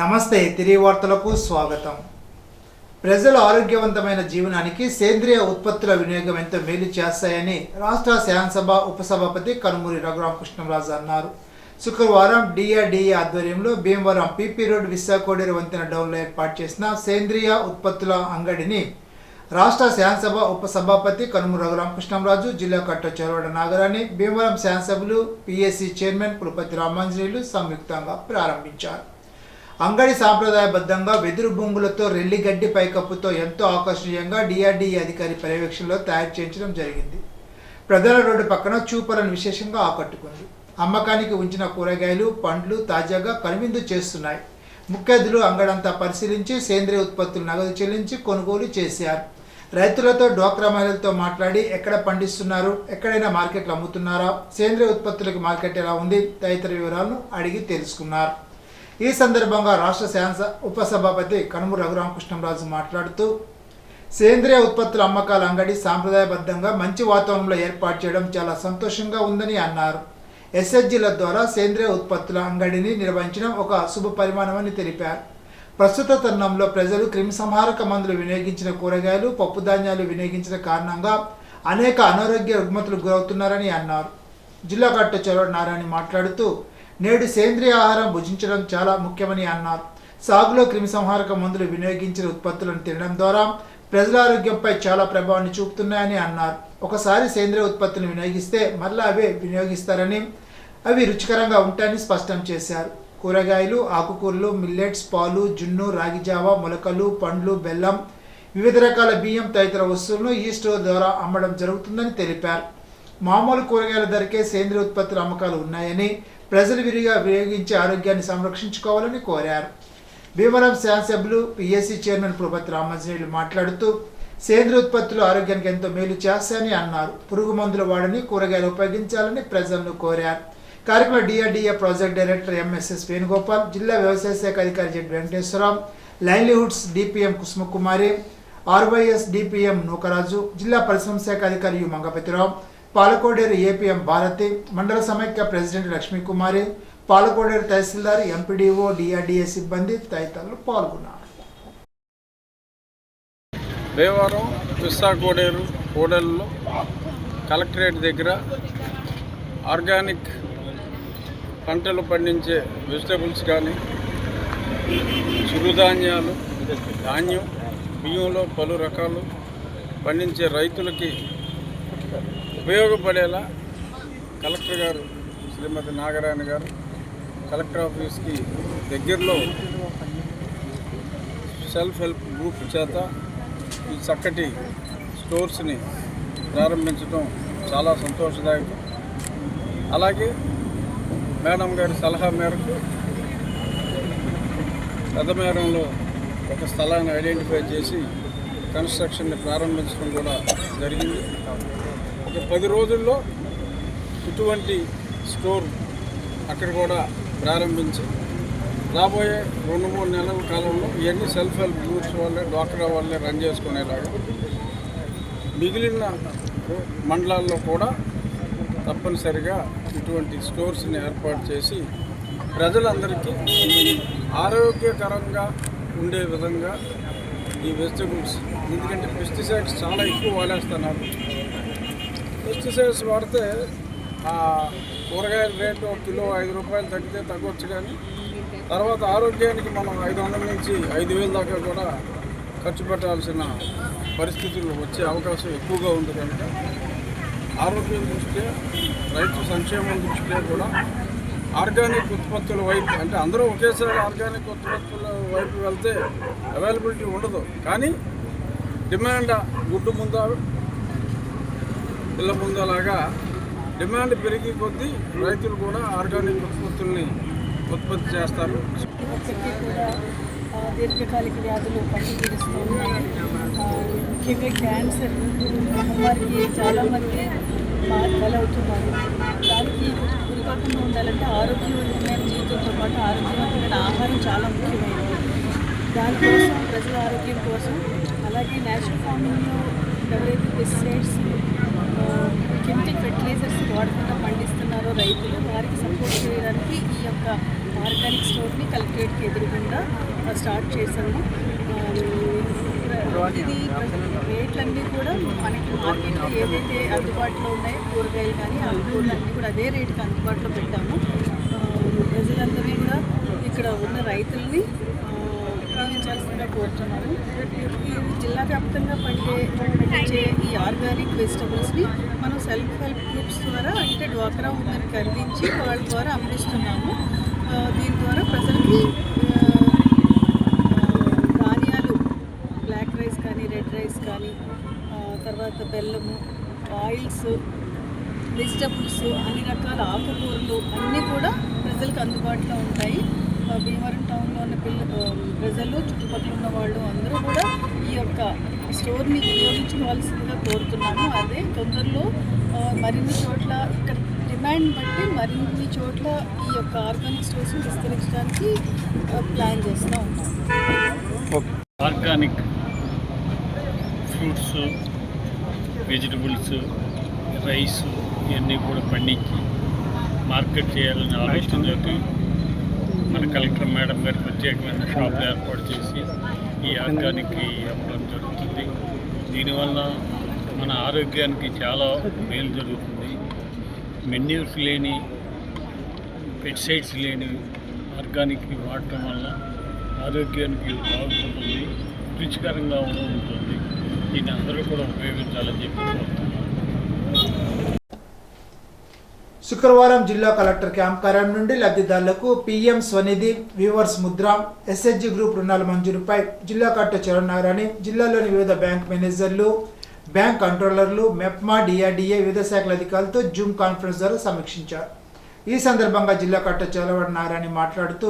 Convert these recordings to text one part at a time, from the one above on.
నమస్తే తిరిగి వార్తలకు స్వాగతం. ప్రజల ఆరోగ్యవంతమైన జీవనానికి సేంద్రియ ఉత్పత్తుల వినియోగం ఎంతో మేలు చేస్తాయని రాష్ట్ర శాసనసభ ఉపసభాపతి కనుమూరి రఘురామకృష్ణరాజు అన్నారు. శుక్రవారం డిఆర్డీఏ ఆధ్వర్యంలో భీమవరం పీపీ రోడ్ విశాఖోడేరు వంతెన డౌన్లో ఏర్పాటు చేసిన సేంద్రియ ఉత్పత్తుల అంగడిని రాష్ట్ర శాసనసభ ఉపసభాపతి కనుమూరి రఘురామకృష్ణరాజు, జిల్లా కలెక్టర్ చొరవడ నాగరాణి, భీమవరం శాసనసభ్యులు పిఎస్సి చైర్మన్ పులపతి రామాంజనేయులు సంయుక్తంగా ప్రారంభించారు. అంగడి సాంప్రదాయబద్ధంగా వెదురు బొంగులతో రెల్లిగడ్డి పైకప్పుతో ఎంతో ఆకర్షణీయంగా డిఆర్డీఏ అధికారి పర్యవేక్షణలో తయారు చేయించడం జరిగింది. ప్రధాన రోడ్డు పక్కన చూపలను విశేషంగా ఆకట్టుకుంది. అమ్మకానికి ఉంచిన కూరగాయలు, పండ్లు తాజాగా కనువిందు చేస్తున్నాయి. ముఖ్య అతిథులు అంగడంతా పరిశీలించి సేంద్రియ ఉత్పత్తులు నగదు చెల్లించి కొనుగోలు చేశారు. రైతులతో, డ్వాక్రా మహిళలతో మాట్లాడి ఎక్కడ పండిస్తున్నారు, ఎక్కడైనా మార్కెట్లు అమ్ముతున్నారా, సేంద్రియ ఉత్పత్తులకు మార్కెట్ ఎలా ఉంది తదితర వివరాలను అడిగి తెలుసుకున్నారు. ఈ సందర్భంగా రాష్ట్ర శాసన ఉపసభాపతి కనుమూరి రఘురామకృష్ణరాజు మాట్లాడుతూ, సేంద్రియ ఉత్పత్తుల అమ్మకాల అంగడి సాంప్రదాయబద్ధంగా మంచి వాతావరణంలో ఏర్పాటు చేయడం చాలా సంతోషంగా ఉందని అన్నారు. ఎస్హెచ్జీల ద్వారా సేంద్రియ ఉత్పత్తుల అంగడిని నిర్వహించడం ఒక శుభ పరిమాణమని తెలిపారు. ప్రస్తుత తరుణంలో ప్రజలు క్రిమిసంహారక మందులు వినియోగించిన కూరగాయలు, పప్పు ధాన్యాలు వినియోగించిన కారణంగా అనేక అనారోగ్య రుగ్మతలకు గురవుతున్నారని అన్నారు. జిల్లా కలెక్టర్ చొరవడ నారాయణ మాట్లాడుతూ, నేడు సేంద్రియ ఆహారం భుజించడం చాలా ముఖ్యమని అన్నారు. సాగులో క్రిమిసంహారక మందులు వినియోగించిన ఉత్పత్తులను తినడం ద్వారా ప్రజల ఆరోగ్యంపై చాలా ప్రభావాన్ని చూపుతున్నాయని అన్నారు. ఒకసారి సేంద్రియ ఉత్పత్తులను వినియోగిస్తే మరలా అవే వినియోగిస్తారని, అవి రుచికరంగా ఉంటాయని స్పష్టం చేశారు. కూరగాయలు, ఆకుకూరలు, మిల్లెట్స్, పాలు, జున్ను, రాగి జావా, మొలకలు, పండ్లు, బెల్లం, వివిధ రకాల బియ్యం తదితర వస్తువులను ఈ స్టోర్ ద్వారా అమ్మడం జరుగుతుందని తెలిపారు. మామూలు కూరగాయల ధరకే సేంద్రియ ఉత్పత్తుల అమ్మకాలు ఉన్నాయని, ప్రజలు విరిగా వినియోగించి ఆరోగ్యాన్ని సంరక్షించుకోవాలని కోరారు. భీమవరం శాసనసభ్యులు పిఎస్సి చైర్మన్ పులపతి రామాంజనేయులు మాట్లాడుతూ, సేంద్రియ ఉత్పత్తులు ఆరోగ్యానికి ఎంతో మేలు చేస్తాయని అన్నారు. పురుగు మందులు వాడని కూరగాయలు ఉపయోగించాలని ప్రజలను కోరారు. కార్యక్రమంలో DRDA project director MSS Venugopal, జిల్లా వ్యవసాయ శాఖ అధికారి Z Venkateswararao, livelihoods DPM Kusumakumari, RYS DPM Nookaraju, జిల్లా పరిశ్రమ శాఖ అధికారి యు మంగపతిరావు, పాలకోడేరు ఏపీఎం భారతి, మండల సమైక్య president Lakshmikumari, Palakoderu tahsildar, MPDO, DRDA సిబ్బంది తదితరులు పాల్గొన్నారు. భీమవరం విశాఖోడేరు కోడల్లో కలెక్టరేట్ దగ్గర ఆర్గానిక్ పంటలు పండించే వెజిటబుల్స్ కానీ, చిరుధాన్యాలు, ధాన్యం, బియ్యంలో పలు రకాలు పండించే రైతులకి ఉపయోగపడేలా కలెక్టర్ గారు శ్రీమతి నాగరాణి గారు కలెక్టర్ ఆఫీస్కి దగ్గరలో సెల్ఫ్ హెల్ప్ గ్రూప్ చేత ఈ చక్కటి స్టోర్స్ని ప్రారంభించడం చాలా సంతోషదాయకం. అలాగే మేడం గారి సలహా మేరకు పెద్దమేరంలో ఒక స్థలాన్ని ఐడెంటిఫై చేసి కన్స్ట్రక్షన్ని ప్రారంభించడం కూడా జరిగింది. ఒక 10 రోజుల్లో ఇటువంటి స్టోర్ అక్కడ కూడా ప్రారంభించి రాబోయే 2-3 నెలల కాలంలో ఇవన్నీ సెల్ఫ్ హెల్ప్ గ్రూప్స్ వాళ్ళే, డ్వాక్రా వాళ్ళే రన్ చేసుకునేలాగా మిగిలిన మండలాల్లో కూడా తప్పనిసరిగా ఇటువంటి స్టోర్స్ని ఏర్పాటు చేసి ప్రజలందరికీ ఆరోగ్యకరంగా ఉండే విధంగా ఈ వెజిటబుల్స్, ఎందుకంటే పెస్టిసైడ్స్ చాలా ఎక్కువ వాడేస్తున్నారు. పెస్టిసైడ్స్ వాడితే ఆ కూరగాయల రేటు కిలో 5 రూపాయలు తగ్గితే తగ్గొచ్చు, కానీ తర్వాత ఆరోగ్యానికి మనం 500 నుంచి 5,000 దాకా కూడా ఖర్చు పెట్టాల్సిన పరిస్థితులు వచ్చే అవకాశం ఎక్కువగా ఉంది. కనుక ఆరోగ్యం దృష్ట్యా, రైతు సంక్షేమం దృష్ట్యా కూడా ఆర్గానిక్ ఉత్పత్తుల వైపు, అంటే అందరూ ఒకేసారి ఆర్గానిక్ ఉత్పత్తుల వైపు వెళ్తే అవైలబిలిటీ ఉండదు, కానీ డిమాండ్ గుడ్డు ముందా పిల్ల ముందలాగా డిమాండ్ పెరిగి కొద్దీ రైతులు కూడా ఆర్గానిక్ ఉత్పత్తుల్ని ఉత్పత్తి చేస్తారు. దీర్ఘకాలిక వ్యాధులు పట్టుబడుతూ ఉన్నాయి. ముఖ్యంగా క్యాన్సర్ వారికి చాలామంది బలవుతున్నారు. దానికి గురికాకుండా ఉండాలంటే ఆరోగ్యవంతమైన జీవితంతో పాటు ఆరోగ్యవంతమైన ఆహారం చాలా ముఖ్యమైనది. దానికోసం ప్రజల ఆరోగ్యం కోసం, అలాగే నేచురల్ ఫార్మింగ్లో ఎవరైతే పెస్టిసైడ్స్, కెమికల్ ఫెర్టిలైజర్స్ వాడకుండా పండిస్తున్నారో రైతులు, వారికి సపోర్ట్ చేయడానికి ఈ యొక్క ఆర్గానిక్ స్టోర్ని కలెక్టరేట్కి ఎదురుగుండా స్టార్ట్ చేశాము. ఇది రేట్లన్నీ కూడా మనకి మార్కెట్లో ఏదైతే అందుబాటులో ఉన్నాయో కూరగాయలు కానీ ఆకుకూరలు అన్నీ కూడా అదే రేటుకి అందుబాటులో పెట్టాము. ప్రజలందరినీ కూడా ఇక్కడ ఉన్న రైతుల్ని ఉపయోగించాల్సిందిగా కోరుతున్నాను. ఈ జిల్లా వ్యాప్తంగా పండించే ఈ ఆర్గానిక్ వెజిటబుల్స్ని మనం సెల్ఫ్ హెల్ప్ గ్రూప్స్ ద్వారా అంటే డ్వాక్రా ఉమెన్కి అందించి వాళ్ళ ద్వారా అందిస్తున్నాము. దీని ద్వారా ప్రజలకి ధాన్యాలు బ్లాక్ రైస్ కానీ రెడ్ రైస్ కానీ తర్వాత బెల్లము ఆయిల్స్ వెజిటబుల్స్ అన్ని రకాల ఆకుకూరలు అన్నీ కూడా ప్రజలకు అందుబాటులో ఉంటాయి. భీమవరం టౌన్లో ఉన్న ప్రజలు చుట్టుపక్కల ఉన్న వాళ్ళు అందరూ కూడా ఈ యొక్క స్టోర్ని వినియోగించుకోవాల్సిందిగా కోరుతున్నాను. అదే తొందరలో మరిన్ని చోట్ల ఇక్కడ డిమాండ్ బట్టి మరిన్ని చోట్ల ఈ యొక్క ఆర్గానిక్ స్టోర్స్ని విస్తరించడానికి ప్లాన్ చేస్తూ ఉన్నాం. ఆర్గానిక్ ఫ్రూట్స్, వెజిటబుల్స్, రైస్ ఇవన్నీ కూడా పండించి మార్కెట్ చేయాలని ఆలోచనతోటి మన కలెక్టర్ మేడం గారు ప్రత్యేకమైన షాపులు ఏర్పాటు చేసి ఈ ఆర్గానిక్ అమ్మడం జరుగుతుంది. దీనివల్ల మన ఆరోగ్యానికి చాలా మేలు జరుగుతుంది. మెన్యూర్స్ లేని, పెస్టిసైడ్స్ లేని ఆర్గానిక్ వాడటం వల్ల ఆరోగ్యానికి బాగుంటుంది, రుచికరంగా ఉంటుంది. దీన్ని అందరూ కూడా ఉపయోగించాలని చెప్పి శుక్రవారం జిల్లా కలెక్టర్ క్యాంప్ కార్యాలయం నుండి లబ్ధిదారులకు PM Svanidhi, weavers Mudra, SHG group రుణాల మంజూరుపై జిల్లా కలెక్టర్ చరణ్ నారాయణ జిల్లాలోని వివిధ బ్యాంక్ మేనేజర్లు, బ్యాంక్ కంట్రోలర్లు, మెప్మా, డిఆర్డీఏ వివిధ శాఖల అధికారులతో జూమ్ కాన్ఫరెన్స్ ద్వారా సమీక్షించారు. ఈ సందర్భంగా జిల్లా కలెక్టర్ చరణ్ నారాయణ మాట్లాడుతూ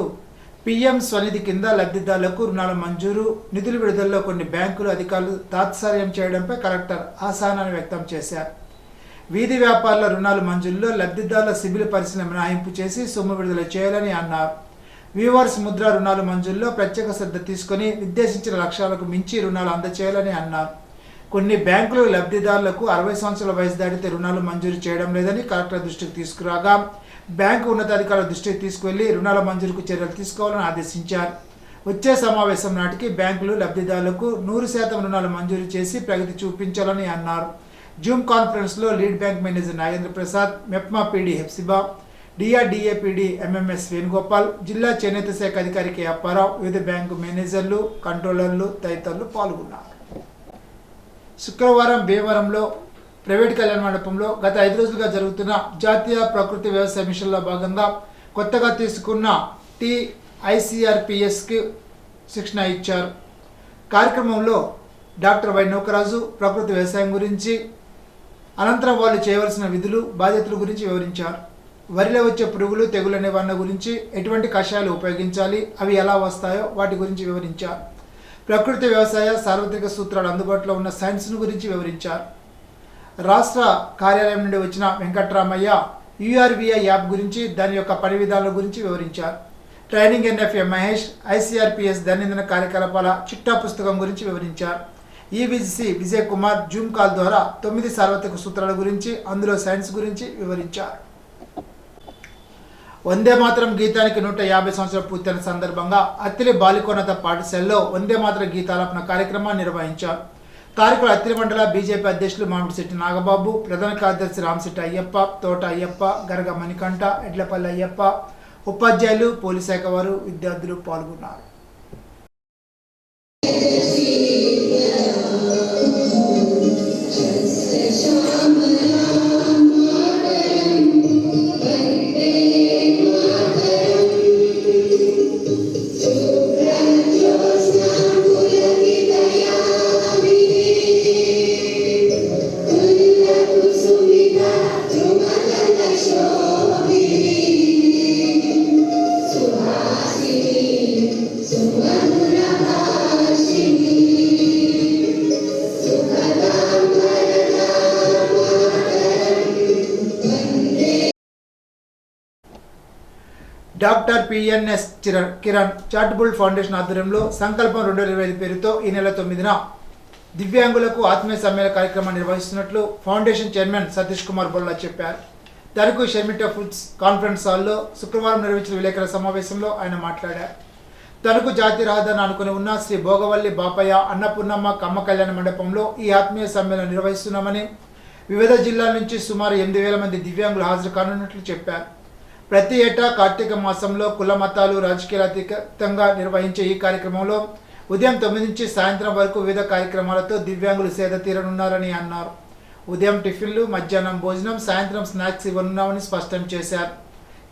పీఎం స్వనిధి కింద లబ్ధిదారులకు రుణాల మంజూరు, నిధుల విడుదలలో కొన్ని బ్యాంకులు అధికారులు తాత్సార్యం చేయడంపై కలెక్టర్ అసహనాన్ని వ్యక్తం చేశారు. వీధి వ్యాపారుల రుణాల మంజూరులో లబ్ధిదారుల సిబిల్ పరిశీలన మినహాయింపు చేసి సొమ్ము విడుదల చేయాలని అన్నారు. వీవర్స్ ముద్ర రుణాల మంజూరులో ప్రత్యేక శ్రద్ధ తీసుకుని నిర్దేశించిన లక్ష్యాలకు మించి రుణాలు అందజేయాలని అన్నారు. కొన్ని బ్యాంకులు లబ్ధిదారులకు 60 సంవత్సరాల వయసు దాటితే రుణాలు మంజూరు చేయడం లేదని కలెక్టర్ దృష్టికి తీసుకురాగా బ్యాంకు ఉన్నతాధికారుల దృష్టికి తీసుకువెళ్లి రుణాల మంజూరుకు చర్యలు తీసుకోవాలని ఆదేశించారు. వచ్చే సమావేశం నాటికి బ్యాంకులు లబ్ధిదారులకు 100% రుణాలు మంజూరు చేసి ప్రగతి చూపించాలని అన్నారు. జూమ్ కాన్ఫరెన్స్లో lead bank manager Nagendra Prasad, MEPMA PD Hepsiba, DRDA PD MMS Venugopal, జిల్లా చేనేత శాఖ అధికారి కె అప్పారావు, వివిధ బ్యాంకు మేనేజర్లు, కంట్రోలర్లు తదితరులు పాల్గొన్నారు. శుక్రవారం భీమవరంలో ప్రైవేట్ కళ్యాణ మండపంలో గత 5 రోజులుగా జరుగుతున్న జాతీయ ప్రకృతి వ్యవసాయ మిషన్లో భాగంగా కొత్తగా తీసుకున్న TICRPSకి శిక్షణ ఇచ్చారు. కార్యక్రమంలో డాక్టర్ వై నూకరాజు ప్రకృతి వ్యవసాయం గురించి, అనంతరం వాళ్ళు చేయవలసిన విధులు, బాధ్యతల గురించి వివరించారు. వరిలో వచ్చే పురుగులు, తెగుల నివారణ గురించి, ఎటువంటి కషాయాలు ఉపయోగించాలి, అవి ఎలా వస్తాయో వాటి గురించి వివరించారు. ప్రకృతి వ్యవసాయ సార్వత్రిక సూత్రాలు అందుబాటులో ఉన్న సైన్స్ను గురించి వివరించారు. రాష్ట్ర కార్యాలయం నుండి వచ్చిన వెంకట్రామయ్య URVI యాప్ గురించి, దాని యొక్క పని విధానాల గురించి వివరించారు. ట్రైనింగ్ NFA మహేష్ ICRPS దైనందిన కార్యకలాపాల చిట్టా పుస్తకం గురించి వివరించారు. EVC Vijay Kumar Zoom call ద్వారా 9 సార్వత్రిక సూత్రాల గురించి, అందులో సైన్స్ గురించి వివరించారు. వందే మాతరం గీతానికి 150 సంవత్సరాలు పూర్తయిన సందర్భంగా అత్తిలి బాలికోన్నత పాఠశాలలో వందే మాతరం గీతాలాపన కార్యక్రమాన్ని నిర్వహించారు. కార్యక్రమ అత్తిలి మండల బీజేపీ అధ్యక్షులు మామిడిశెట్టి నాగబాబు, ప్రధాన కార్యదర్శి రామశెట్టి అయ్యప్ప, తోట అయ్యప్ప, గరగ మణికంఠ, ఎడ్లపల్లి అయ్యప్ప, ఉపాధ్యాయులు, పోలీస్ శాఖ వారు, విద్యార్థులు పాల్గొన్నారు. Doctor PNS Kiran charitable foundation ఆధ్వర్యంలో సంకల్పం 2025 పేరుతో ఈ నెల 9న దివ్యాంగులకు ఆత్మీయ సమ్మేళన కార్యక్రమాన్ని నిర్వహిస్తున్నట్లు ఫౌండేషన్ చైర్మన్ సతీష్ కుమార్ బొల్లా చెప్పారు. తణుకు షర్మిటా ఫుడ్స్ కాన్ఫరెన్స్ హాల్లో శుక్రవారం నిర్వహించిన విలేకరుల సమావేశంలో ఆయన మాట్లాడారు. తణుకు జాతీయ రహదారిని ఆనుకుని ఉన్న శ్రీ భోగవల్లి బాపయ్య అన్నపూర్ణమ్మ కమ్మ కళ్యాణ మండపంలో ఈ ఆత్మీయ సమ్మేళనం నిర్వహిస్తున్నామని, వివిధ జిల్లాల నుంచి సుమారు 8,000 మంది దివ్యాంగులు హాజరు కానున్నట్లు చెప్పారు. ప్రతి ఏటా కార్తీక మాసంలో కుల మతాలు రాజకీయాలు అతీతంగా నిర్వహించే ఈ కార్యక్రమంలో ఉదయం 9 నుంచి సాయంత్రం వరకు వివిధ కార్యక్రమాలతో దివ్యాంగులు సేద తీరనున్నారని అన్నారు. ఉదయం టిఫిన్లు, మధ్యాహ్నం భోజనం, సాయంత్రం స్నాక్స్ ఇవ్వనున్నామని స్పష్టం చేశారు.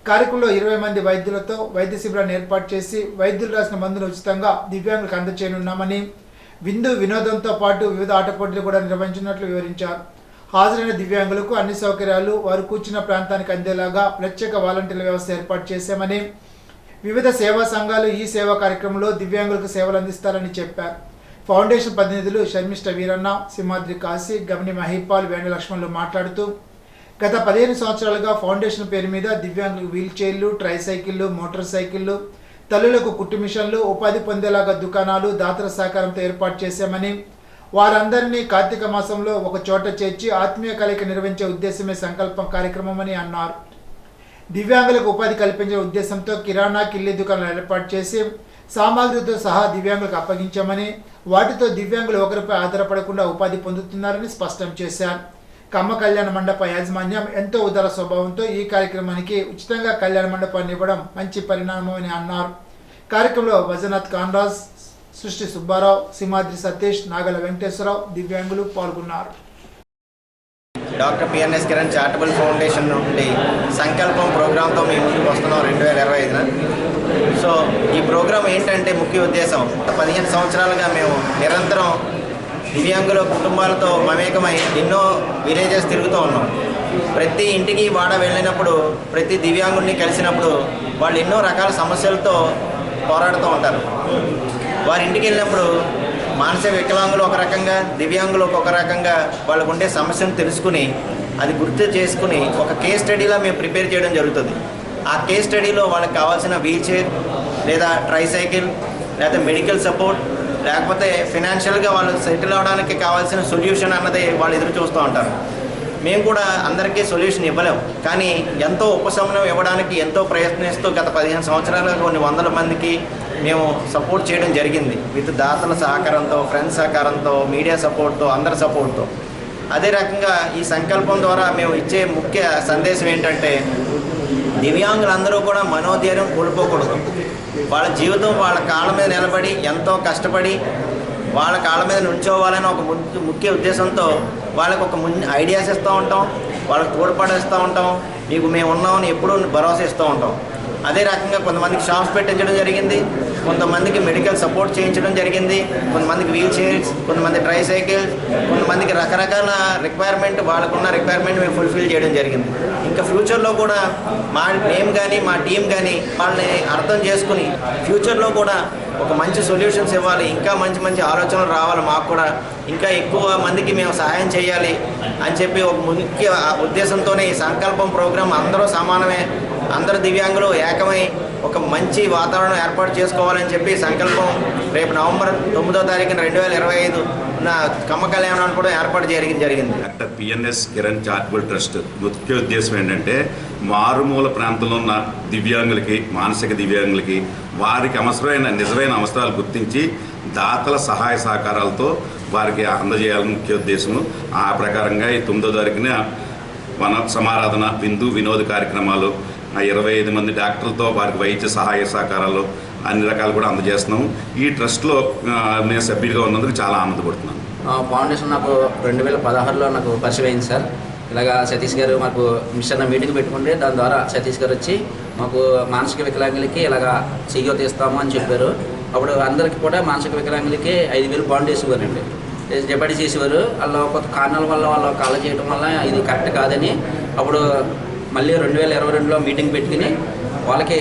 కార్యక్రమంలో 20 మంది వైద్యులతో వైద్య శిబిరాన్ని ఏర్పాటు చేసి వైద్యులు రాసిన మందులు ఉచితంగా దివ్యాంగులకు అందజేయనున్నామని, విందు వినోదంతో పాటు వివిధ ఆట పోటీలు కూడా నిర్వహించినట్లు వివరించారు. హాజరైన దివ్యాంగులకు అన్ని సౌకర్యాలు వారు కూర్చున్న ప్రాంతానికి అందేలాగా ప్రత్యేక వాలంటీర్ల వ్యవస్థ ఏర్పాటు చేశామని, వివిధ సేవా సంఘాలు ఈ సేవా కార్యక్రమంలో దివ్యాంగులకు సేవలు అందిస్తారని చెప్పారు. ఫౌండేషన్ ప్రతినిధులు షర్మిష్ట వీరన్న, సింహాద్రి కాశీ, గమని మహిపాల్, వేణ లక్ష్మణులు మాట్లాడుతూ గత 15 సంవత్సరాలుగా ఫౌండేషన్ పేరు మీద దివ్యాంగులకు వీల్ చైర్లు, ట్రైసైకిళ్లు, మోటార్ సైకిళ్లు, తల్లులకు కుట్టు మిషన్లు, ఉపాధి పొందేలాగా దుకాణాలు దాతల సహకారంతో ఏర్పాటు చేశామని, వారందరినీ కార్తీక మాసంలో ఒక చోట చేర్చి ఆత్మీయ కలయిక నిర్వహించే ఉద్దేశమే సంకల్పం కార్యక్రమమని అన్నారు. దివ్యాంగులకు ఉపాధి కల్పించే ఉద్దేశంతో కిరాణా, కిల్లి దుకాణాలు ఏర్పాటు చేసి సామాగ్రితో సహా దివ్యాంగులకు అప్పగించామని, వాటితో దివ్యాంగులు ఒకరిపై ఆధారపడకుండా ఉపాధి పొందుతున్నారని స్పష్టం చేశారు. కమ్మ కళ్యాణ మండప యాజమాన్యం ఎంతో ఉదార స్వభావంతో ఈ కార్యక్రమానికి ఉచితంగా కళ్యాణ మండపాన్ని ఇవ్వడం మంచి పరిణామమని అన్నారు. కార్యక్రమంలో వజనాథ్ కాన్రాజ్, సృష్టి సుబ్బారావు, సింహాద్రి సతీష్, నాగల వెంకటేశ్వరరావు దివ్యాంగులు పాల్గొన్నారు. Doctor PNS Kiran charitable foundation నుండి సంకల్పం ప్రోగ్రాంతో మేము ముందుకు వస్తున్నాం 2025న. సో ఈ ప్రోగ్రాం ఏంటంటే ముఖ్య ఉద్దేశం 15 సంవత్సరాలుగా మేము నిరంతరం దివ్యాంగుల కుటుంబాలతో మమేకమై ఎన్నో విలేజెస్ తిరుగుతూ ఉన్నాం. ప్రతి ఇంటికి వాడ వెళ్ళినప్పుడు, ప్రతి దివ్యాంగుడిని కలిసినప్పుడు వాళ్ళు ఎన్నో రకాల సమస్యలతో పోరాడుతూ ఉంటారు. వారి ఇంటికి వెళ్ళినప్పుడు మానసిక వికలాంగులు ఒక రకంగా, దివ్యాంగులు ఒక రకంగా వాళ్ళకు ఉండే సమస్యను తెలుసుకుని అది గుర్తు చేసుకుని ఒక కేస్ స్టడీలా మేము ప్రిపేర్ చేయడం జరుగుతుంది. ఆ కేస్ స్టడీలో వాళ్ళకి కావాల్సిన వీల్ చైర్ లేదా ట్రైసైకిల్ లేదా మెడికల్ సపోర్ట్ లేకపోతే ఫినాన్షియల్గా వాళ్ళు సెటిల్ అవడానికి కావాల్సిన సొల్యూషన్ అన్నది వాళ్ళు ఎదురు చూస్తూ ఉంటారు. మేము కూడా అందరికీ సొల్యూషన్ ఇవ్వలేం, కానీ ఎంతో ఉపశమనం ఇవ్వడానికి ఎంతో ప్రయత్నిస్తూ గత 15 సంవత్సరాలుగా కొన్ని వందల మందికి మేము సపోర్ట్ చేయడం జరిగింది. విత్ దాతల సహకారంతో, ఫ్రెండ్స్ సహకారంతో, మీడియా సపోర్ట్తో, అందరి సపోర్ట్తో. అదే రకంగా ఈ సంకల్పం ద్వారా మేము ఇచ్చే ముఖ్య సందేశం ఏంటంటే దివ్యాంగులందరూ కూడా మనోధైర్యం కోల్పోకూడదు. వాళ్ళ జీవితం వాళ్ళ కాళ్ళ మీద నిలబడి ఎంతో కష్టపడి వాళ్ళ కాళ్ళ మీద నుంచోవాలని ఒక ముఖ్య ఉద్దేశంతో వాళ్ళకు ఒక ఐడియాస్ ఇస్తూ ఉంటాం, వాళ్ళకి తోడ్పడిస్తూ ఉంటాం, మీకు మేము ఉన్నామని ఎప్పుడూ భరోసా ఇస్తూ ఉంటాం. అదే రకంగా కొంతమందికి షాప్స్ పెట్టించడం జరిగింది, కొంతమందికి మెడికల్ సపోర్ట్ చేయించడం జరిగింది, కొంతమందికి వీల్ చైర్స్, కొంతమంది ట్రైసైకిల్, కొంతమందికి రకరకాల రిక్వైర్మెంట్, వాళ్ళకున్న రిక్వైర్మెంట్ మేము ఫుల్ఫిల్ చేయడం జరిగింది. ఇంకా ఫ్యూచర్లో కూడా మేము కానీ మా టీం కానీ వాళ్ళని అర్థం చేసుకుని ఫ్యూచర్లో కూడా ఒక మంచి సొల్యూషన్స్ ఇవ్వాలి, ఇంకా మంచి మంచి ఆలోచనలు రావాలి, మాకు కూడా ఇంకా ఎక్కువ మందికి మేము సహాయం చేయాలి అని చెప్పి ఒక ముఖ్య ఉద్దేశంతోనే ఈ సంకల్పం ప్రోగ్రాం అందరూ సమానమే, అందరు దివ్యాంగులు ఏకమై ఒక మంచి వాతావరణం ఏర్పాటు చేసుకోవాలని చెప్పి సంకల్పం రేపు నవంబర్ 9వ తారీఖున 2025 కమ్మ కళ్యాణాన్ని కూడా ఏర్పాటు జరిగింది. Doctor PNS Kiran charitable trust ముఖ్య ఉద్దేశం ఏంటంటే మారుమూల ప్రాంతంలో ఉన్న దివ్యాంగులకి, మానసిక దివ్యాంగులకి వారికి అవసరమైన నిజమైన అవసరాలు గుర్తించి దాతల సహాయ సహకారాలతో వారికి అందజేయాలని ముఖ్య ఉద్దేశం. ఆ ప్రకారంగా ఈ 9వ తారీఖున వన సమారాధన, విందు వినోద కార్యక్రమాలు, 25 మంది డాక్టర్లతో వారికి వైద్య సహాయ సహకారాలు అన్ని రకాలు కూడా అందజేస్తున్నాము. ఈ ట్రస్ట్లో నేను సభ్యుడిగా ఉన్నందుకు చాలా ఆనందపడుతున్నాను. ఫౌండేషన్ నాకు 2016లో నాకు పరిచయం అయింది సార్. ఇలాగా సతీష్ గారు మాకు మిషన్ మీటింగ్ పెట్టుకుంటే దాని ద్వారా సతీష్ గారు వచ్చి మాకు మానసిక వికలాంగులకి ఇలాగా చెయ్యో తీస్తాము అని చెప్పారు. అప్పుడు అందరికీ కూడా మానసిక వికలాంగులకి 5,000 బాండ్ వేసేవారండి, డిపాజిట్ చేసేవారు. వాళ్ళ కొత్త కారణాల వల్ల వాళ్ళ కాల్ చేయడం వల్ల ఇది కరెక్ట్ కాదని అప్పుడు మళ్ళీ 2022లో మీటింగ్ పెట్టుకుని వాళ్ళకి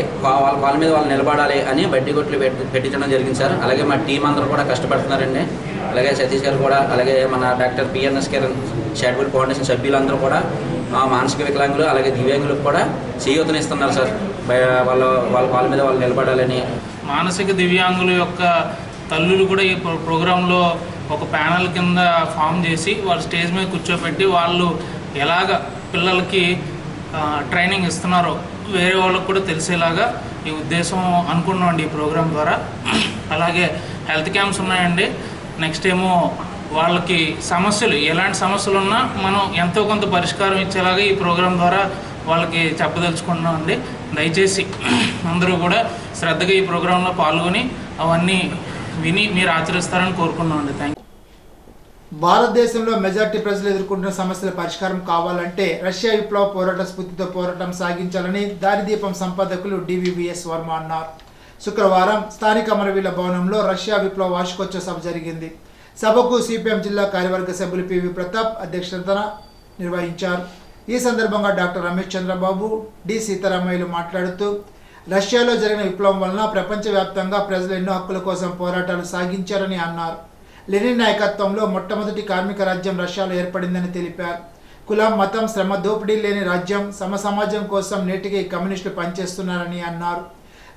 వాళ్ళ మీద వాళ్ళు నిలబడాలి అని బడ్డీ కొట్లు పెట్టించడం జరిగింది సార్. అలాగే మా టీం అందరూ కూడా కష్టపడుతున్నారండి. అలాగే సతీష్ గారు కూడా, అలాగే మన doctor PNS Kiran charitable foundation సభ్యులందరూ కూడా మానసిక వికలాంగులు అలాగే దివ్యాంగులకు కూడా చేయూతనిస్తున్నారు సార్. వాళ్ళ మీద వాళ్ళు నిలబడాలని. మానసిక దివ్యాంగుల యొక్క తల్లులు కూడా ఈ ప్రోగ్రాంలో ఒక ప్యానల్ కింద ఫామ్ చేసి వాళ్ళు స్టేజ్ మీద కూర్చోబెట్టి వాళ్ళు ఎలాగ పిల్లలకి ట్రైనింగ్ ఇస్తున్నారో వేరే వాళ్ళకు కూడా తెలిసేలాగా ఈ ఉద్దేశం అనుకున్నామండి ఈ ప్రోగ్రాం ద్వారా. అలాగే హెల్త్ క్యాంప్స్ ఉన్నాయండి. నెక్స్ట్ ఏమో వాళ్ళకి సమస్యలు, ఎలాంటి సమస్యలు ఉన్నా మనం ఎంతో కొంత పరిష్కారం ఇచ్చేలాగా ఈ ప్రోగ్రాం ద్వారా వాళ్ళకి చెప్పదలుచుకుంటున్నామండి. దయచేసి అందరూ కూడా శ్రద్ధగా ఈ ప్రోగ్రాంలో పాల్గొని అవన్నీ విని మీరు ఆచరిస్తారని కోరుకున్నామండి. Thank you. భారతదేశంలో మెజార్టీ ప్రజలు ఎదుర్కొంటున్న సమస్యల పరిష్కారం కావాలంటే రష్యా విప్లవ పోరాట స్ఫూర్తితో పోరాటం సాగించాలని దారిదీపం సంపాదకులు డివివిఎస్ వర్మ అన్నారు. శుక్రవారం స్థానిక అమరవీరుల భవనంలో రష్యా విప్లవ వార్షికోత్సవ సభ జరిగింది. సభకు సిపిఎం జిల్లా కార్యవర్గ సభ్యులు పివి ప్రతాప్ అధ్యక్షతన నిర్వహించారు. ఈ సందర్భంగా డాక్టర్ రమేష్ చంద్రబాబు, డి సీతారామయ్యలు మాట్లాడుతూ రష్యాలో జరిగిన విప్లవం వలన ప్రపంచవ్యాప్తంగా ప్రజలు ఎన్నో హక్కుల కోసం పోరాటాలు సాగించారని అన్నారు. లెనిన్ నాయకత్వంలో మొట్టమొదటి కార్మిక రాజ్యం రష్యాలో ఏర్పడిందని తెలిపారు. కులం, మతం, శ్రమ దోపిడీ లేని రాజ్యం, సమాజం కోసం నేటికి కమ్యూనిస్టులు పనిచేస్తున్నారని అన్నారు.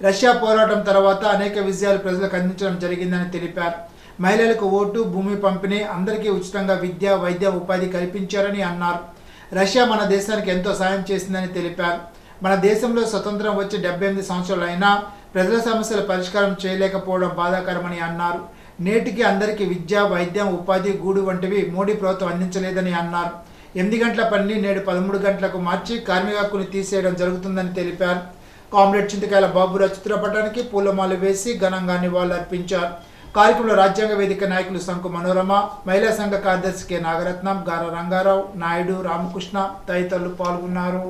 రష్యా పోరాటం తర్వాత అనేక విజయాలు ప్రజలకు అందించడం జరిగిందని తెలిపారు. మహిళలకు ఓటు, భూమి పంపిణీ, అందరికీ ఉచితంగా విద్య, వైద్య, ఉపాధి కల్పించారని అన్నారు. రష్యా మన దేశానికి ఎంతో సాయం చేసిందని తెలిపారు. మన దేశంలో స్వతంత్రం వచ్చి 78 సంవత్సరాలు అయినా ప్రజల సమస్యల పరిష్కారం చేయలేకపోవడం బాధాకరమని అన్నారు. నేటికి అందరికీ విద్య, వైద్యం, ఉపాధి, గూడు వంటివి మోడీ ప్రభుత్వం అందించలేదని అన్నారు. 8 గంటల పనిని నేడు 13 గంటలకు మార్చి కార్మిక హక్కుని తీసేయడం జరుగుతుందని తెలిపారు. కామ్రేడ్ చింతకాయల బాబురావు చిత్రపటానికి పూలమాల వేసి ఘనంగా నివాళులు అర్పించారు. కార్యక్రమంలో రాజ్యాంగ వేదిక నాయకులు శంకు మనోరమ, మహిళా సంఘ కార్యదర్శి కె నాగరత్నం, గార రంగారావు, నాయుడు, రామకృష్ణ తదితరులు పాల్గొన్నారు.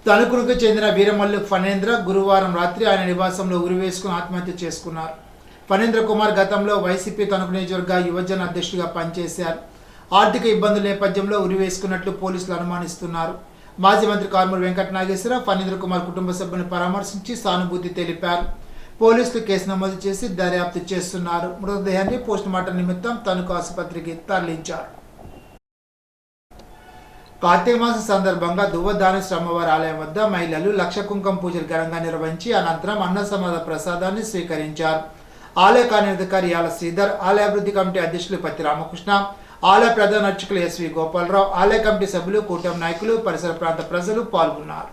తణుకుకు చెందిన వీరమల్లు ఫణేంద్ర గురువారం రాత్రి ఆయన నివాసంలో ఉరివేసుకుని ఆత్మహత్య చేసుకున్నారు. ఫణేంద్ర కుమార్ గతంలో వైసీపీ తణుకు నియోజకవర్గ యువజన అధ్యక్షుడిగా పనిచేశారు. ఆర్థిక ఇబ్బందుల నేపథ్యంలో ఉరివేసుకున్నట్లు పోలీసులు అనుమానిస్తున్నారు. మాజీ మంత్రి కారుమూరి వెంకట నాగేశ్వరరావు ఫణేంద్ర కుమార్ కుటుంబ సభ్యులను పరామర్శించి సానుభూతి తెలిపారు. పోలీసులు కేసు నమోదు చేసి దర్యాప్తు చేస్తున్నారు. మృతదేహాన్ని పోస్టుమార్టం నిమిత్తం తణుకు ఆసుపత్రికి తరలించారు. కార్తీక మాసం సందర్భంగా దువ్వదానేశ్వర అమ్మవారి ఆలయం వద్ద మహిళలు లక్ష కుంకుమ పూజలు ఘనంగా నిర్వహించి అనంతరం అన్న సమాధ ప్రసాదాన్ని స్వీకరించారు. ఆలయ కార్యాధికారి యాల శ్రీధర్, ఆలయ అభివృద్ధి కమిటీ అధ్యక్షులు పత్తి రామకృష్ణ, ఆలయ ప్రధాన అర్చకులు ఎస్వి గోపాలరావు, ఆలయ కమిటీ సభ్యులు, కూటమి నాయకులు, పరిసర ప్రాంత ప్రజలు పాల్గొన్నారు.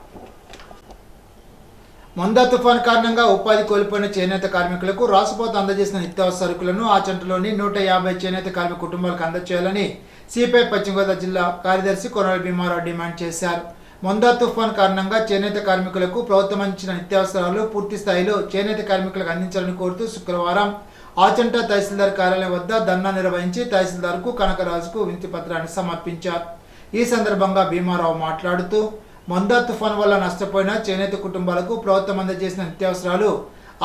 మొందా తుఫాన్ కారణంగా ఉపాధి కోల్పోయిన చేనేత కార్మికులకు రాష్ట్రపతి అందజేసిన నిత్యావసర సరుకులను ఆచంటలోని 150 చేనేత కార్మిక కుటుంబాలకు అందజేయాలని సిపిఐ పశ్చిమ గోదావరి జిల్లా కార్యదర్శి కొనల భీమారావు డిమాండ్ చేశారు. మొందా తుఫాన్ కారణంగా చేనేత కార్మికులకు ప్రభుత్వం ఇచ్చిన నిత్యావసరాలు పూర్తి స్థాయిలో చేనేత కార్మికులకు అందించాలని కోరుతూ శుక్రవారం ఆచంట తహసీల్దార్ కార్యాలయం వద్ద ధర్నా నిర్వహించి తహసీల్దార్కు కనకరాజుకు వినతి పత్రాన్ని సమర్పించారు. ఈ సందర్భంగా భీమారావు మాట్లాడుతూ మొందా తుఫాన్ వల్ల నష్టపోయిన చేనేత కుటుంబాలకు ప్రభుత్వం అందజేసిన నిత్యావసరాలు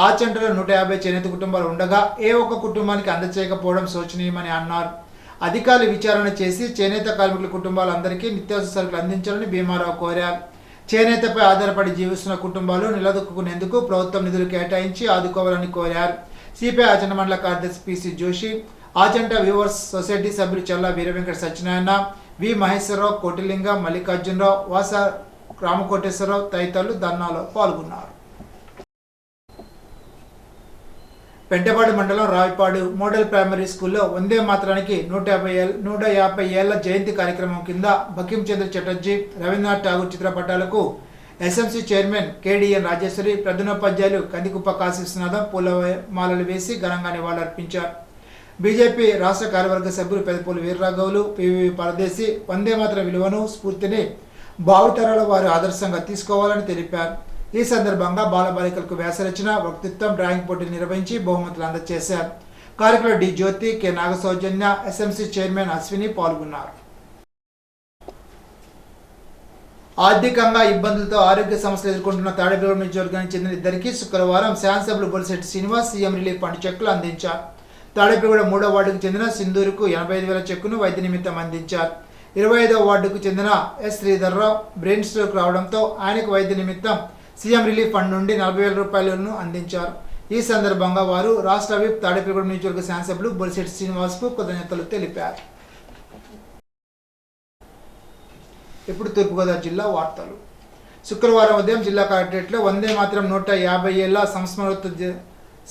ఆచంటలో 150 చేనేత కుటుంబాలు ఉండగా ఏ ఒక్క కుటుంబానికి అందజేయకపోవడం శోచనీయమని అన్నారు. అధికారులు విచారణ చేసి చేనేత కార్మికుల కుటుంబాలందరికీ నిత్యావసర సరుకులు అందించాలని భీమారావు కోరారు. చేనేతపై ఆధారపడి జీవిస్తున్న కుటుంబాలు నిలదొక్కునేందుకు ప్రభుత్వం నిధులు కేటాయించి ఆదుకోవాలని కోరారు. సిపిఐ ఆచంట మండల కార్యదర్శి PC Joshi, Achanta viewers society సభ్యులు చల్లా వీరవెంకట సత్యనారాయణ, వి మహేశ్వరరావు, కోటిలింగం, మల్లికార్జునరావు, వాస రామకోటేశ్వరరావు తదితరులు ధర్నాలో పాల్గొన్నారు. పెంటపాడు మండలం రావిపాడు మోడల్ ప్రైమరీ స్కూల్లో వందే మాతరానికి 150 ఏళ్ల జయంతి కార్యక్రమం కింద బకిం చంద్ర చటర్జీ, రవీంద్రనాథ్ ఠాగూర్ చిత్రపటాలకు ఎస్ఎంసీ చైర్మన్ కేడిఎన్ రాజేశ్వరి, ప్రధానోపాధ్యాయులు కందికుప్ప కాశీనాథం పూలమాలలు వేసి ఘనంగా నివాళులర్పించారు. బీజేపీ రాష్ట్ర కార్యవర్గ సభ్యులు పెదపూలు వీర్రాఘవులు, పివి పరదేశి వందే మాతర విలువను, స్ఫూర్తిని భావితరాల వారు ఆదర్శంగా తీసుకోవాలని తెలిపారు. ఈ సందర్భంగా బాలబాలికలకు వ్యాసరచన, వక్తృత్వం, డ్రాయింగ్ పోటీలు నిర్వహించి బహుమతులు అందజేశారు. కార్యక్రమంలో డి జ్యోతి, కె నాగసౌజన్య, ఎస్ఎంసీ చైర్మన్ అశ్విని పాల్గొన్నారు. ఆర్థికంగా ఇబ్బందులతో ఆరోగ్య సమస్యలు ఎదుర్కొంటున్న తాడేపల్లి నియోజకవర్గానికి చెందిన ఇద్దరికి శుక్రవారం శాసనసభ్యులు Bolisetti Srinivas CM relief fund చెక్కులు అందించారు. తాడేపల్లిగూడ 3వ వార్డుకు చెందిన సింధూరుకు 85,000 చెక్కును వైద్య నిమిత్తం అందించారు. 25వ వార్డుకు చెందిన ఎస్ శ్రీధర్రావు బ్రెయిన్ స్ట్రోక్ రావడంతో ఆయనకు వైద్య నిమిత్తం సీఎం రిలీఫ్ ఫండ్ నుండి 40,000 రూపాయలను అందించారు. ఈ సందర్భంగా వారు రాష్ట్ర విప్ తాడేపల్లిగూడ నియోజకవర్గ శాసనసభ్యులు బొలిశెట్టి శ్రీనివాస్కు కృతజ్ఞతలు తెలిపారు. ఇప్పుడు తూర్పుగోదావరి జిల్లా వార్తలు. శుక్రవారం ఉదయం జిల్లా కలెక్టరేట్లో వందే మాతరం 150 ఏళ్ల సంస్మృతి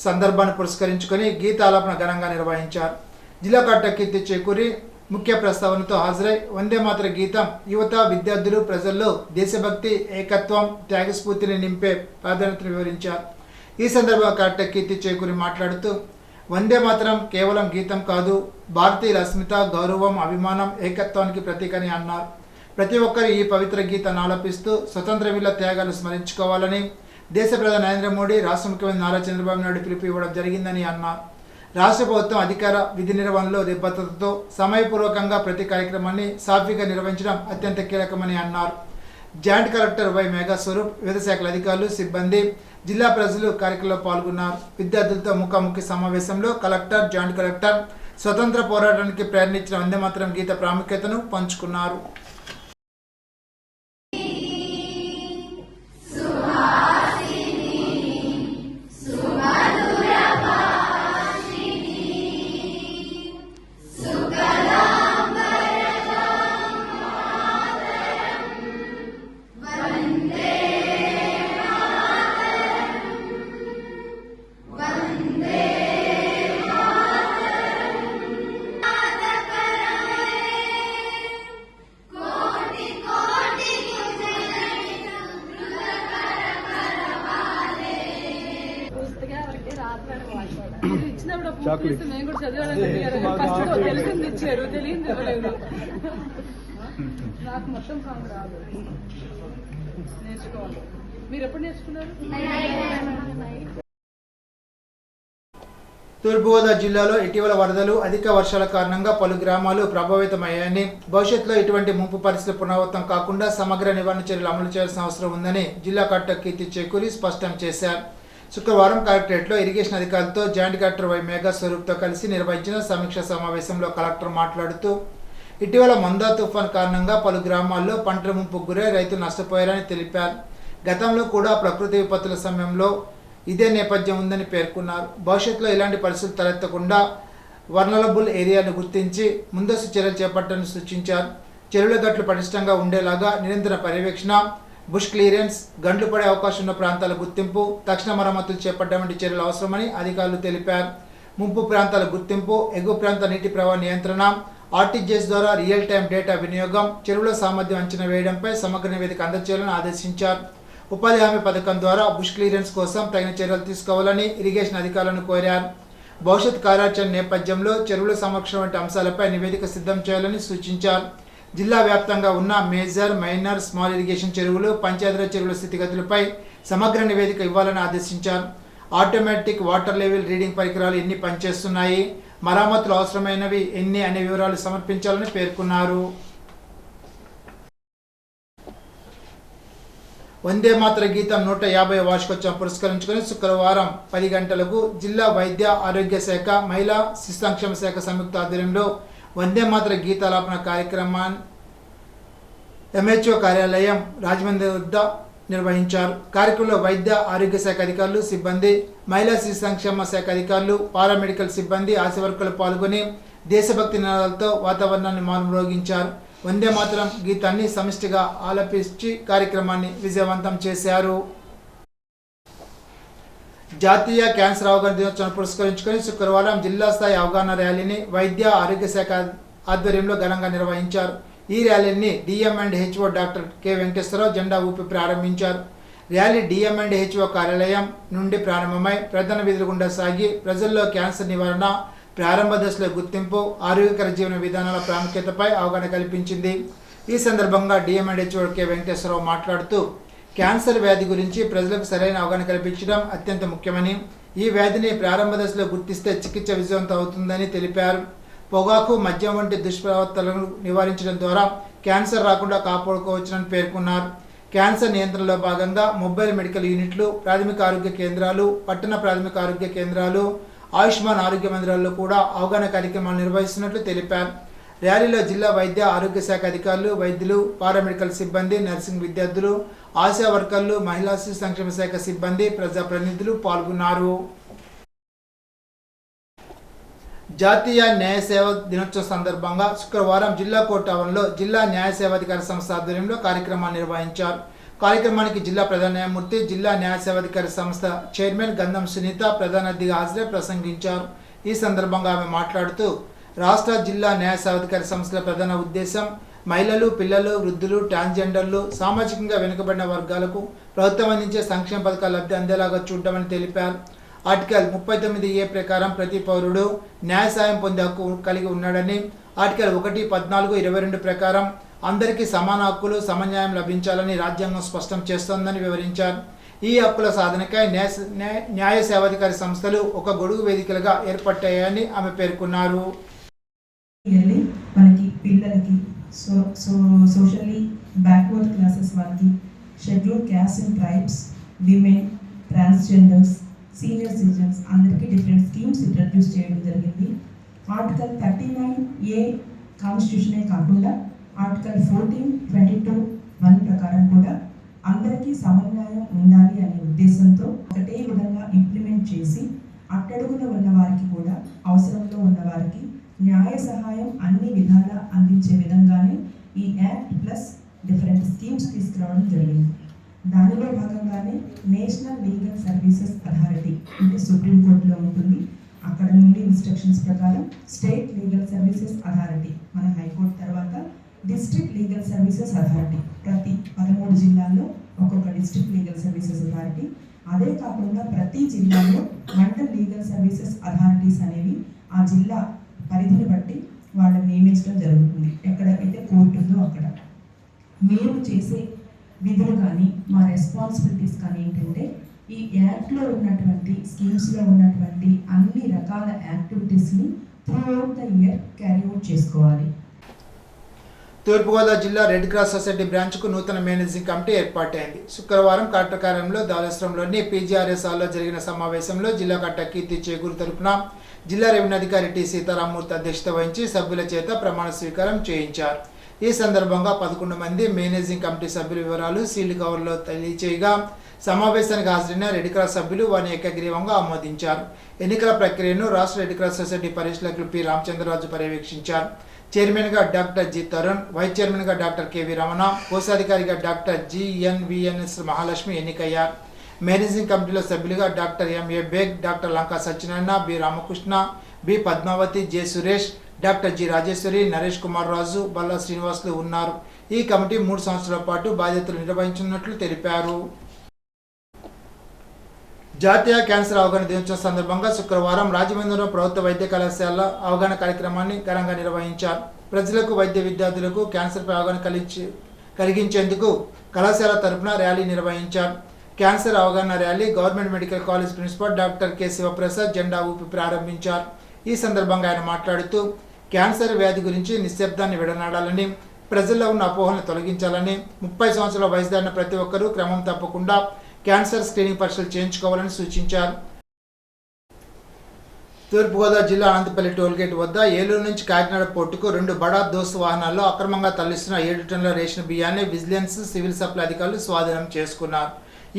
సందర్భాన్ని పురస్కరించుకొని గీతాలాపన ఘనంగా నిర్వహించారు. జిల్లా కలెక్టర్ కీర్తి చేకూరి ముఖ్య ప్రస్తావనతో హాజరై వందే మాతర గీతం యువత, విద్యార్థులు, ప్రజల్లో దేశభక్తి, ఏకత్వం, త్యాగస్ఫూర్తిని నింపే ప్రాధాన్యతను వివరించారు. ఈ సందర్భంగా కలెక్టర్ కీర్తి చేకూరి మాట్లాడుతూ వందే మాతరం కేవలం గీతం కాదు, భారతీయుల అస్మిత, గౌరవం, అభిమానం, ఏకత్వానికి ప్రతీకని అన్నారు. ప్రతి ఒక్కరు ఈ పవిత్ర గీతాన్ని ఆలపిస్తూ స్వతంత్ర వీరుల త్యాగాలు స్మరించుకోవాలని దేశ ప్రధాని నరేంద్ర మోడీ, రాష్ట్ర ముఖ్యమంత్రి నారా చంద్రబాబు నాయుడు పిలుపు ఇవ్వడం జరిగిందని అన్నారు. రాష్ట్ర ప్రభుత్వం అధికార విధి నిర్వహణలో నిబద్ధతతో సమయపూర్వకంగా ప్రతి కార్యక్రమాన్ని సాఫీగా నిర్వహించడం అత్యంత కీలకమని అన్నారు. Joint collector Y Megha Swaroop, వివిధ శాఖల అధికారులు, సిబ్బంది, జిల్లా ప్రజలు కార్యక్రమంలో పాల్గొన్నారు. విద్యార్థులతో ముఖాముఖి సమావేశంలో కలెక్టర్, జాయింట్ కలెక్టర్ స్వతంత్ర పోరాటానికి ప్రేరణించిన వందే మాతరం గీత ప్రాముఖ్యతను పంచుకున్నారు. మేము కూడా చదివాలని తెలిసింది ఇచ్చారు, తెలియదు ఇవ్వలేదు. నాకు మొత్తం సాంగ్ రాదు, నేర్చుకోవాలి. మీరు ఎప్పుడు నేర్చుకున్నారు? తూర్పుగోదావరి జిల్లాలో ఇటీవల వరదలు, అధిక వర్షాల కారణంగా పలు గ్రామాలు ప్రభావితమయ్యాయని, భవిష్యత్తులో ఇటువంటి ముంపు పరిస్థితులు పునరావృతం కాకుండా సమగ్ర నివారణ చర్యలు అమలు చేయాల్సిన అవసరం ఉందని జిల్లా కలెక్టర్ కీర్తి చేకూరి స్పష్టం చేశారు. శుక్రవారం కలెక్టరేట్లో ఇరిగేషన్ అధికారులతో జాయింట్ కలెక్టర్ వై మేఘా స్వరూప్తో కలిసి నిర్వహించిన సమీక్షా సమావేశంలో కలెక్టర్ మాట్లాడుతూ ఇటీవల మందా తుఫాన్ కారణంగా పలు గ్రామాల్లో పంటల ముంపుకు గురై రైతులు నష్టపోయారని తెలిపారు. గతంలో కూడా ప్రకృతి విపత్తుల సమయంలో ఇదే నేపథ్యం ఉందని పేర్కొన్నారు. భవిష్యత్తులో ఇలాంటి పరిస్థితులు తలెత్తకుండా వల్నరబుల్ ఏరియాను గుర్తించి ముందస్తు చర్యలు చేపట్టాలని సూచించారు. చెరువుల గట్లు పటిష్టంగా ఉండేలాగా నిరంతర పర్యవేక్షణ, బుష్ క్లియరెన్స్, గండ్లు పడే అవకాశం ఉన్న ప్రాంతాల గుర్తింపు, తక్షణ మరమ్మతులు చేపట్టడం వంటి చర్యలు అవసరమని అధికారులు తెలిపారు. ముంపు ప్రాంతాల గుర్తింపు, ఎగువ ప్రాంత నీటి ప్రవాహ నియంత్రణ, ఆర్టీజీఎస్ ద్వారా రియల్ టైం డేటా వినియోగం, చెరువుల సామర్థ్యం అంచనా వేయడంపై సమగ్ర నివేదిక అందజేయాలని ఆదేశించారు. ఉపాధి హామీ పథకం ద్వారా బుష్ క్లియరెన్స్ కోసం తగిన చర్యలు తీసుకోవాలని ఇరిగేషన్ అధికారులను కోరారు. భవిష్యత్ కార్యాచరణ నేపథ్యంలో చెరువుల సంరక్షణ వంటి అంశాలపై నివేదిక సిద్ధం చేయాలని సూచించారు. జిల్లా వ్యాప్తంగా ఉన్న మేజర్, మైనర్, స్మాల్ ఇరిగేషన్ చెరువులు, పంచాయతీరాజ్ చెరువుల స్థితిగతులపై సమగ్ర నివేదిక ఇవ్వాలని ఆదేశించారు. ఆటోమేటిక్ వాటర్ లెవెల్ రీడింగ్ పరికరాలు ఎన్ని పనిచేస్తున్నాయి, మరమ్మతులు అవసరమైనవి ఎన్ని అనే వివరాలు సమర్పించాలని పేర్కొన్నారు. వందే మాతర గీతం 150వ వార్షికోత్సవం పురస్కరించుకుని శుక్రవారం 10 గంటలకు జిల్లా వైద్య ఆరోగ్య శాఖ, మహిళా శిశు సంక్షేమ శాఖ సంయుక్త ఆధ్వర్యంలో వందే మాతర గీతాలాపన కార్యక్రమాన్ని ఎంహెచ్ఓ కార్యాలయం రాజమండ్రి వద్ద నిర్వహించారు. కార్యక్రమంలో వైద్య ఆరోగ్య శాఖ అధికారులు, సిబ్బంది, మహిళా శిశు సంక్షేమ శాఖ అధికారులు, పారామెడికల్ సిబ్బంది, ఆశా వర్కర్లు పాల్గొని దేశభక్తి నినాదాలతో వాతావరణాన్ని మారుమ్రోగించారు. వందే మాతరం గీతాన్ని సమిష్టిగా ఆలపించి కార్యక్రమాన్ని విజయవంతం చేశారు. జాతీయ క్యాన్సర్ అవగాహన దినోత్సవం పురస్కరించుకొని శుక్రవారం జిల్లా స్థాయి అవగాహన ర్యాలీని వైద్య ఆరోగ్య శాఖ ఆధ్వర్యంలో ఘనంగా నిర్వహించారు. ఈ ర్యాలీని డిఎం&హెచ్ఓ డాక్టర్ కె వెంకటేశ్వరరావు జెండా ఊపి ప్రారంభించారు. ర్యాలీ డిఎం&హెచ్ఓ కార్యాలయం నుండి ప్రారంభమై ప్రధాన వీధుల గుండా సాగి ప్రజల్లో క్యాన్సర్ నివారణ, ప్రారంభ దశలో గుర్తింపు, ఆరోగ్యకర జీవన విధానాల ప్రాముఖ్యతపై అవగాహన కల్పించింది. ఈ సందర్భంగా డిఎం&హెచ్ఓ కె వెంకటేశ్వరరావు మాట్లాడుతూ క్యాన్సర్ వ్యాధి గురించి ప్రజలకు సరైన అవగాహన కల్పించడం అత్యంత ముఖ్యమని, ఈ వ్యాధిని ప్రారంభ దశలో గుర్తిస్తే చికిత్స విజయవంతం అవుతుందని తెలిపారు. పొగాకు, మద్యం వంటి దుష్ప్రవర్తనలను నివారించడం ద్వారా క్యాన్సర్ రాకుండా కాపాడుకోవచ్చునని పేర్కొన్నారు. క్యాన్సర్ నియంత్రణలో భాగంగా మొబైల్ మెడికల్ యూనిట్లు, ప్రాథమిక ఆరోగ్య కేంద్రాలు, పట్టణ ప్రాథమిక ఆరోగ్య కేంద్రాలు, ఆయుష్మాన్ ఆరోగ్య మందిరాల్లో కూడా అవగాహన కార్యక్రమాలు నిర్వహిస్తున్నట్లు తెలిపారు. ర్యాలీలో జిల్లా వైద్య ఆరోగ్య శాఖ అధికారులు, వైద్యులు, పారామెడికల్ సిబ్బంది, నర్సింగ్ విద్యార్థులు, ఆశా వర్కర్లు, మహిళా శిశు సంక్షేమ శాఖ సిబ్బంది, ప్రజాప్రతినిధులు పాల్గొన్నారు. జాతీయ న్యాయ సేవ దినోత్సవం సందర్భంగా శుక్రవారం జిల్లా కోర్టు ఆవరణలో జిల్లా న్యాయ సేవాధికార సంస్థ ఆధ్వర్యంలో కార్యక్రమాన్ని నిర్వహించారు. కార్యక్రమానికి జిల్లా ప్రధాన న్యాయమూర్తి, జిల్లా న్యాయ సేవాధికార సంస్థ చైర్మన్ గంధం సునీత ప్రధాన అతిథిగా హాజరై ప్రసంగించారు. ఈ సందర్భంగా ఆమె మాట్లాడుతూ రాష్ట్ర జిల్లా న్యాయ సేవాధికారి సంస్థల ప్రధాన ఉద్దేశం మహిళలు, పిల్లలు, వృద్ధులు, ట్రాన్స్జెండర్లు, సామాజికంగా వెనుకబడిన వర్గాలకు ప్రభుత్వం అందించే సంక్షేమ పథకాల లబ్ధి అందేలాగా చూడమని తెలిపారు. ఆర్టికల్ 39A ప్రకారం ప్రతి పౌరుడు న్యాయ సాయం పొందే హక్కు కలిగి ఉన్నాడని, ఆర్టికల్ 1, 14, 22 ప్రకారం అందరికీ సమాన హక్కులు, సమన్యాయం లభించాలని రాజ్యాంగం స్పష్టం చేస్తోందని వివరించారు. ఈ హక్కుల సాధనకై న్యాయ సేవాధికారి సంస్థలు ఒక గొడుగు వేదికలుగా ఏర్పడ్డాయని ఆమె పేర్కొన్నారు. మనకి పిల్లలకి సోషల్లీ బ్యాక్వర్డ్ క్లాసెస్ వాళ్ళకి, schedule caste and tribes, women, transgenders, senior citizens అందరికీ డిఫరెంట్ స్కీమ్స్ ఇంట్రడ్యూస్ చేయడం జరిగింది. ఆర్టికల్ 39A కాన్స్టిట్యూషనే కాకుండా ఆర్టికల్ 14, 22, 1 ప్రకారం కూడా అందరికీ సమన్వయం ఉండాలి అనే ఉద్దేశంతో ఒకటే విధంగా ఇంప్లిమెంట్ చేసి అట్టడుగున ఉన్న వారికి కూడా, అవసరంలో ఉన్న వారికి న్యాయ సహాయం అన్ని విధాలా అందించే విధంగానే ఈ యాక్ట్ ప్లస్ డిఫరెంట్ స్కీమ్స్ తీసుకురావడం జరిగింది. దానిలో భాగంగానే నేషనల్ లీగల్ సర్వీసెస్ అథారిటీ అంటే సుప్రీంకోర్టులో ఉంటుంది. అక్కడ నుండి ఇన్స్ట్రక్షన్స్ ప్రకారం స్టేట్ లీగల్ సర్వీసెస్ అథారిటీ, మన హైకోర్టు తర్వాత డిస్ట్రిక్ట్ లీగల్ సర్వీసెస్ అథారిటీ, ప్రతి 13 జిల్లాల్లో ఒక్కొక్క డిస్ట్రిక్ట్ లీగల్ సర్వీసెస్ అథారిటీ. అదే కాకుండా ప్రతి జిల్లాలో మండల్ లీగల్ సర్వీసెస్ అథారిటీస్ అనేవి ఆ జిల్లా పరిధిని బట్టి వాళ్ళని నియమించడం జరుగుతుంది. ఎక్కడైతే కోర్టు ఉందో అక్కడ. మేము చేసే విధులు కానీ మా రెస్పాన్సిబిలిటీస్ కానీ ఏంటంటే ఈ యాక్ట్లో ఉన్నటువంటి స్కీమ్స్లో ఉన్నటువంటి అన్ని రకాల యాక్టివిటీస్ని throughout the year carry out చేసుకోవాలి. తూర్పుగోదావరి జిల్లా రెడ్ క్రాస్ సొసైటీ బ్రాంచ్కు నూతన మేనేజింగ్ కమిటీ ఏర్పాటైంది. శుక్రవారం కలెక్టర్ కార్యాలయంలో ధవళేశ్వరంలోని PGRS హాల్లో జరిగిన సమావేశంలో జిల్లా కలెక్టర్ కీర్తి చేకూరు తరపున జిల్లా రెవెన్యూ అధికారి టి సీతారామూర్తి అధ్యక్షత వహించి సభ్యుల చేత ప్రమాణ స్వీకారం చేయించారు. ఈ సందర్భంగా 11 మంది మేనేజింగ్ కమిటీ సభ్యుల వివరాలు సీల్డ్ కవర్లో తెలియచేయగా సమావేశానికి హాజరైన రెడ్ క్రాస్ సభ్యులు వారిని ఏకగ్రీవంగా ఆమోదించారు. ఎన్నికల ప్రక్రియను రాష్ట్ర రెడ్ క్రాస్ సొసైటీ పరిశీలకులు పి రామచంద్రరాజు పర్యవేక్షించారు. చైర్మన్గా డాక్టర్ జి తరుణ్, వైస్ చైర్మన్గా డాక్టర్ కెవి రమణ, కోశాధికారిగా డాక్టర్ GNVNS మహాలక్ష్మి ఎన్నికయ్యారు. మేనేజింగ్ కమిటీలో సభ్యులుగా doctor MA Baig, doctor Lanka Satyanarayana, B Ramakrishna, B Padmavathi, J Suresh, doctor G Rajeshwari, Naresh Kumar Raju, Balla Srinivasulu ఉన్నారు. ఈ కమిటీ 3 సంవత్సరాల పాటు బాధ్యతలు నిర్వహించనున్నట్లు తెలిపారు. జాతీయ క్యాన్సర్ అవగాహన దినోత్సవం సందర్భంగా శుక్రవారం రాజమండ్రిలో ప్రభుత్వ వైద్య కళాశాల అవగాహన కార్యక్రమాన్ని ఘనంగా నిర్వహించారు. ప్రజలకు, వైద్య విద్యార్థులకు క్యాన్సర్పై అవగాహన కలిగించేందుకు కళాశాల తరపున ర్యాలీ నిర్వహించారు. క్యాన్సర్ అవగాహన rally government medical college principal doctor K Sivaprasad జెండా ఊపి ప్రారంభించారు. ఈ సందర్భంగా ఆయన మాట్లాడుతూ క్యాన్సర్ వ్యాధి గురించి నిశ్శబ్దాన్ని విడనాడాలని, ప్రజల్లో ఉన్న అపోహలను తొలగించాలని, 30 సంవత్సరాల వయసు దాటిన ప్రతి ఒక్కరూ క్రమం తప్పకుండా క్యాన్సర్ స్క్రీనింగ్ పరీక్షలు చేయించుకోవాలని సూచించారు. తూర్పుగోదావరి జిల్లా అనంతపల్లి టోల్గేట్ వద్ద ఏలూరు నుంచి కాకినాడ పోర్టుకు 2 బడా దోస్తు వాహనాల్లో అక్రమంగా తరలిస్తున్న 7 టన్నుల రేషన్ బియ్యాన్ని విజిలెన్స్, సివిల్ సప్లై అధికారులు స్వాధీనం చేసుకున్నారు.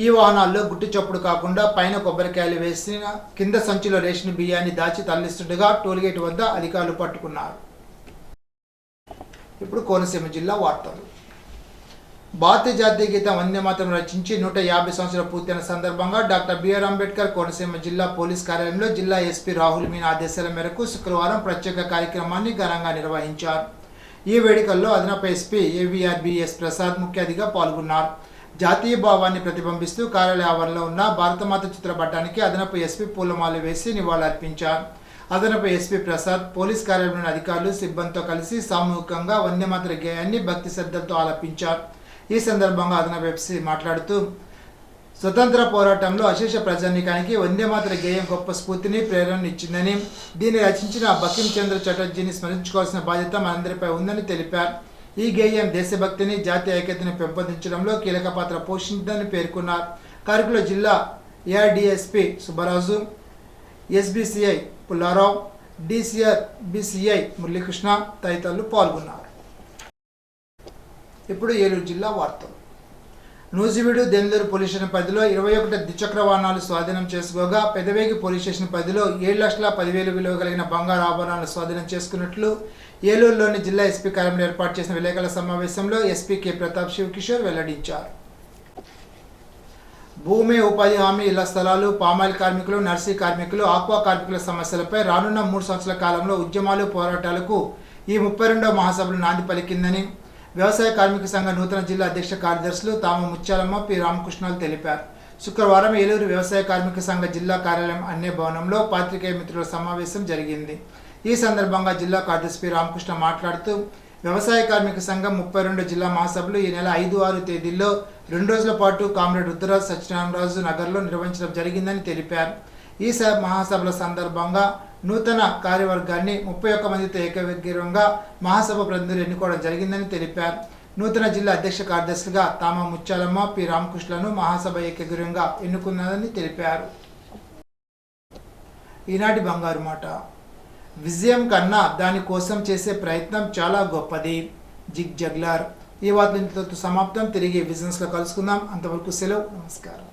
ఈ వాహనాల్లో గుట్టు చప్పుడు కాకుండా పైన కొబ్బరికాయలు వేసిన కింద సంచిలో రేషన్ బియ్యాన్ని దాచి తరలిస్తుండగా టోల్గేట్ వద్ద అధికారులు పట్టుకున్నారు. ఇప్పుడు కోనసీమ జిల్లా వార్తలు. భారతీయ జాతీయ గీతం వందే మాతరం రచించి 150 సంవత్సరాలు పూర్తయిన సందర్భంగా డాక్టర్ బిఆర్ అంబేద్కర్ కోనసీమ జిల్లా పోలీస్ కార్యాలయంలో జిల్లా ఎస్పీ రాహుల్ మీనా ఆదేశాల మేరకు శుక్రవారం ప్రత్యేక కార్యక్రమాన్ని ఘనంగా నిర్వహించారు. ఈ వేడుకల్లో అదనపు ఎస్పీ AVRBS ప్రసాద్ ముఖ్య అతిథిగా పాల్గొన్నారు. జాతీయ భావాన్ని ప్రతిబింబిస్తూ కార్యాలయ ఆవరణలో ఉన్న భారతమాత చిత్రపటానికి అదనపు ఎస్పీ పూలమాల వేసి నివాళులర్పించారు. అదనపు ఎస్పీ ప్రసాద్ పోలీస్ కార్యాలయంలోని అధికారులు, సిబ్బందితో కలిసి సామూహికంగా వందే మాతర గేయాన్ని భక్తి శ్రద్ధలతో ఆలపించారు. ఈ సందర్భంగా అదనపు ఎస్పీ మాట్లాడుతూ స్వతంత్ర పోరాటంలో అశేష ప్రజానీకానికి వందే మాతర గేయం గొప్ప స్ఫూర్తిని, ప్రేరణను ఇచ్చిందని, దీన్ని రచించిన బకిం చంద్ర చటర్జీని స్మరించుకోవాల్సిన బాధ్యత మనందరిపై ఉందని తెలిపారు. ఈ గేయం దేశభక్తిని, జాతీయ ఐక్యతను పెంపొందించడంలో కీలక పాత్ర పోషించిందని పేర్కొన్నారు. కార్యక్రమంలో జిల్లా ARDSP Subbaraju, SBCI Pullarao, DCR BCI Muralikrishna తదితరులు పాల్గొన్నారు. ఇప్పుడు ఏలూరు జిల్లా వార్తలు. నూజివీడు దెందూరు పోలీస్ స్టేషన్ పరిధిలో 21 ద్విచక్ర వాహనాలు స్వాధీనం చేసుకోగా పెదవేగి పోలీస్ స్టేషన్ పరిధిలో 7,10,000 విలువ కలిగిన బంగారు ఆభరణాలు స్వాధీనం చేసుకున్నట్లు ఏలూరులోని జిల్లా ఎస్పీ కార్యాలయంలో ఏర్పాటు చేసిన విలేకరుల సమావేశంలో ఎస్పీ కె ప్రతాప్ శివకిషోర్ వెల్లడించారు. భూమి, ఉపాధి హామీ ఇళ్ల స్థలాలు, పామాయిల్ కార్మికులు, నర్సీ కార్మికులు, ఆక్వా కార్మికుల సమస్యలపై రానున్న 3 సంవత్సరాల కాలంలో ఉద్యమాలు, పోరాటాలకు ఈ 32వ మహాసభలు నాంది పలికిందని వ్యవసాయ కార్మిక సంఘ నూతన జిల్లా అధ్యక్ష కార్యదర్శులు తామ ముత్యాలమ్మ, పి రామకృష్ణాలు తెలిపారు. శుక్రవారం ఏలూరు వ్యవసాయ కార్మిక సంఘ జిల్లా కార్యాలయం అన్నే భవనంలో పాత్రికేయ మిత్రుల సమావేశం జరిగింది. ఈ సందర్భంగా జిల్లా కార్యదర్శి పి రామకృష్ణ మాట్లాడుతూ వ్యవసాయ కార్మిక సంఘం 32 జిల్లా మహాసభలు ఈ నెల 5, 6 తేదీల్లో 2 రోజుల పాటు కామ్రేడ్ రుద్రరాజు సత్యనారాయణరాజు నగర్లో నిర్వహించడం జరిగిందని తెలిపారు. ఈ మహాసభల సందర్భంగా నూతన కార్యవర్గాన్ని 31 మందితో ఏకగ్రీవంగా మహాసభ ప్రతినిధులు ఎన్నుకోవడం జరిగిందని తెలిపారు. నూతన జిల్లా అధ్యక్ష కార్యదర్శులుగా తామ ముత్యాలమ్మ, పి రామకృష్ణను మహాసభ ఏకగ్రీవంగా ఎన్నుకున్నదని తెలిపారు. ఈనాటి బంగారు మాట. విజయం కన్నా దాని కోసం చేసే ప్రయత్నం చాలా గొప్పది. జిగ్ జగ్లార్. ఈ వార్తలతో సమాప్తం. తిరిగి విజన్స్లో కలుసుకుందాం. అంతవరకు సెలవు. నమస్కారం.